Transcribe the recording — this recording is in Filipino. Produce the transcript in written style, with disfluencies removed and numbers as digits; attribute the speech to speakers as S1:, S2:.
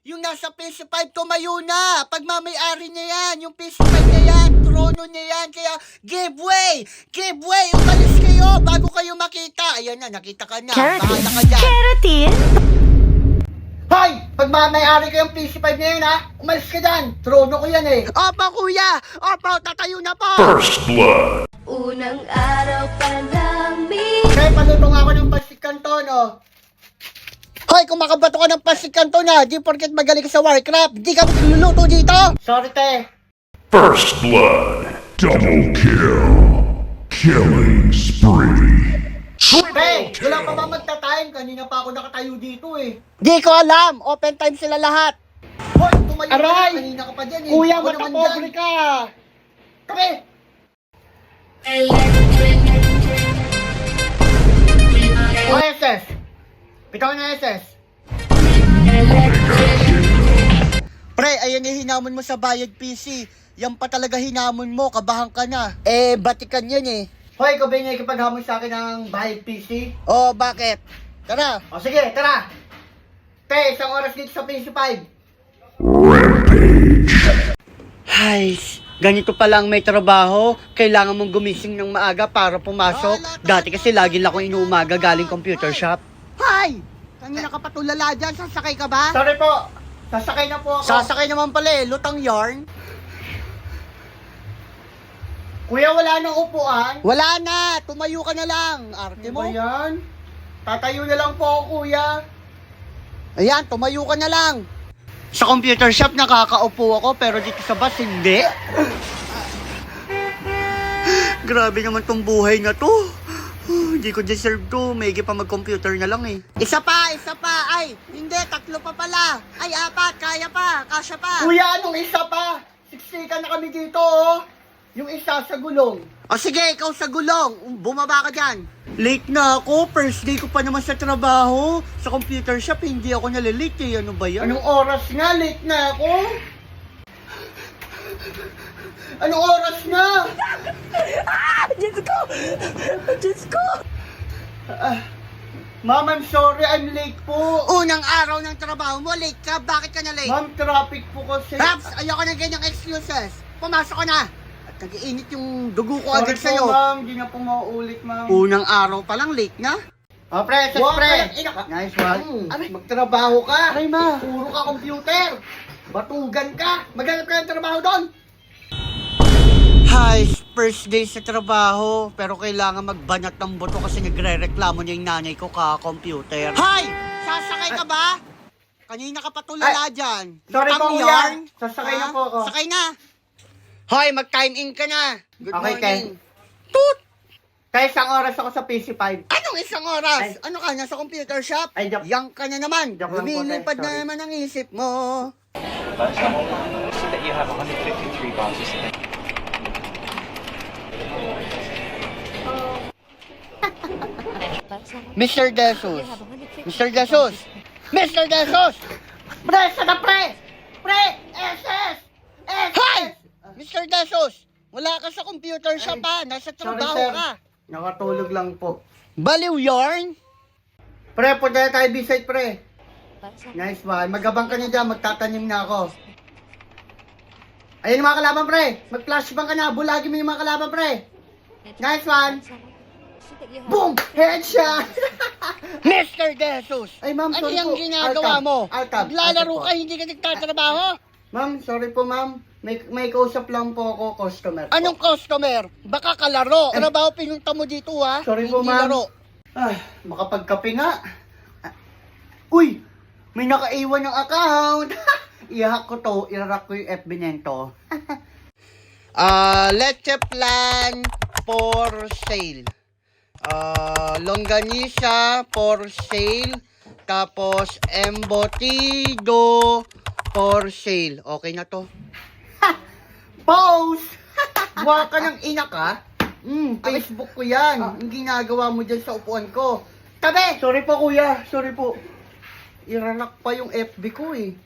S1: Yung nasa PS5 tumayo na. Pagmamayari niya yan. Yung PS5 niya yan. Trono niya yan. Kaya give way. Give way. Umalis kayo bago kayo makita. Ayan na, nakita ka na. Bahala ka dyan.
S2: Keratin!
S3: Hoy! Pagmamayari ko yung PS5 na yun, ha? Umalis ka dyan. Trono ko yan, eh.
S1: Opo, kuya. Opo, tatayo na po.
S4: First blood.
S2: Unang araw pa namin.
S3: Kaya paluto nga ako ng Pansy Canton, oh.
S1: Hoy, kung makabato ka ng Pansy Canton na, di porket magaling ka sa Warcraft, di ka magluluto dito.
S3: Sorry, te.
S4: First blood. Double kill. Killing spree.
S3: Te, wala pa ba magta-time? Kanina pa ako nakatayo dito, eh.
S1: Di ko alam. Open time sila lahat.
S3: Hoy, tumayo ka
S1: Aray!
S3: na. Kanina ka pa dyan, eh.
S1: Kuya,
S3: Ako naman
S1: matapobre
S3: dyan.
S1: ka.
S3: Kami! O, SS. Bitaw na SS.
S1: Pre, ayan yung hinamon mo sa bayad PC. Yan pa talaga hinamon mo, kabahan ka na. Eh, batikan yan eh.
S3: Hoy, ikaw ba yung ikipaghamon sa akin ng bayad PC?
S1: Oh, bakit? Tara.
S3: O, sige, tara. Te, isang oras dito sa PS5.
S4: Rampage.
S1: Ay, ganito pa lang may trabaho. Kailangan mong gumising ng maaga para pumasok. Dati kasi lagi lang akong inuumaga galing computer shop. Hay! Kanina ka patulala dyan, sasakay ka ba?
S3: Sorry po. Sasakay na po ako.
S1: Sasakay naman pala eh, lutang yarn.
S3: Kuya, wala nang upuan.
S1: Wala na, tumayo ka na lang. Arte
S3: Ano
S1: mo.
S3: ba yan? Tatayo na lang po ako, kuya.
S1: Ayan, tumayo ka na lang. Sa computer shop nakakaupo ako pero dito sa bus hindi. Grabe naman tong buhay na to. Hindi ko deserve to. Maigi pa mag-computer na lang eh. Isa pa, isa pa. Ay, hindi, tatlo pa pala. Ay, apat, kaya pa, kasya pa.
S3: Kuya, anong isa pa? Siksikan na kami dito, oh. Yung isa sa gulong.
S1: O sige, ikaw sa gulong. Bumaba ka dyan. Late na ako. First day ko pa naman sa trabaho. Sa computer shop, hindi ako nalilate eh. Ano ba yan?
S3: Anong oras nga? Late na ako. Anong oras na?
S1: Diyos ko! Diyos ko!
S3: Ma'am, I'm sorry. I'm late po.
S1: Unang araw ng trabaho mo, late ka. Bakit ka na late?
S3: Ma'am, traffic po kasi.
S1: Raps, ayoko na ganyang excuses. Pumasok ka na. At nag-iinit yung dugo ko
S3: Sorry
S1: agad
S3: po,
S1: sa'yo.
S3: ma'am. Di na po mauulit, ma'am.
S1: Unang araw pa lang, late na.
S3: Oh, pre, sus,
S1: Wow,
S3: pre.
S1: ina ka.
S3: Nice one.
S1: Aray.
S3: Magtrabaho ka.
S1: Aray, ma.
S3: Puro ka computer. Batugan ka. Maghanap ka ng trabaho doon.
S1: Hi, first day sa trabaho. Pero kailangan magbanat ng buto kasi nagre-reklamo niya yung nanay ko ka-computer. Hi! Sasakay ka ba? Kanina ka pa tulala dyan.
S3: Sorry
S1: Lutang
S3: po, kuya.
S1: yarn.
S3: Sasakay
S1: Ha?
S3: na po ako.
S1: Sakay na. Hoy, mag-time in ka na. Good
S3: Okay,
S1: morning. Toot!
S3: Kaya isang oras ako sa PC5.
S1: Anong isang oras?
S3: Ay.
S1: Ano ka, nasa computer shop?
S3: Ay, joke.
S1: Yang ka na naman.
S3: Joke lang po,
S1: Lumilipad
S3: tay.
S1: na
S3: Sorry.
S1: naman ang isip mo.
S5: See that you have 153 boxes.
S1: Mr. Jesus. Mr. Jesus. Mr. Jesus!
S3: Pre, sana pre! Pre! SS! SS!
S1: Hi! Mr. Jesus! Wala ka sa computer shop ha. Nasa trabaho
S3: sir.
S1: ka.
S3: Nakatulog lang po.
S1: Baliw yarn?
S3: Pre, punta na tayo B-side, pre. Nice one. Magabang ka na dyan. Magtatanim na ako. Ayun yung mga kalaban, pre. Mag-flashbang ka na. Bulagi mo yung mga kalaban, pre. Nice one. Boom! Headshot!
S1: Mr. Jesus!
S3: Ay, ma'am,
S1: Ano
S3: sorry
S1: yung
S3: po.
S1: ginagawa
S3: Altab.
S1: mo?
S3: Altab.
S1: Naglalaro
S3: Altab po.
S1: ka, hindi ka nagtatrabaho?
S3: Ma'am, sorry po, ma'am. May kausap lang po ako, customer po.
S1: Anong customer? Baka kalaro. Trabaho pinunta mo dito ha?
S3: Sorry po,
S1: Hindi
S3: ma'am.
S1: laro.
S3: Ay, makapagkape nga. Uy! May nakaiwan ng account. Ihack ko to. Irarak ko yung FB nento.
S1: Leche plan for sale. Longganisa for sale. Tapos embutido for sale. Okay na to.
S3: Pause! Buwa ka ng ina ka? Facebook ko yan. Ang ginagawa mo dyan sa upuan ko. Tabi! Sorry po, kuya. Sorry po. Irarak pa yung FB ko eh.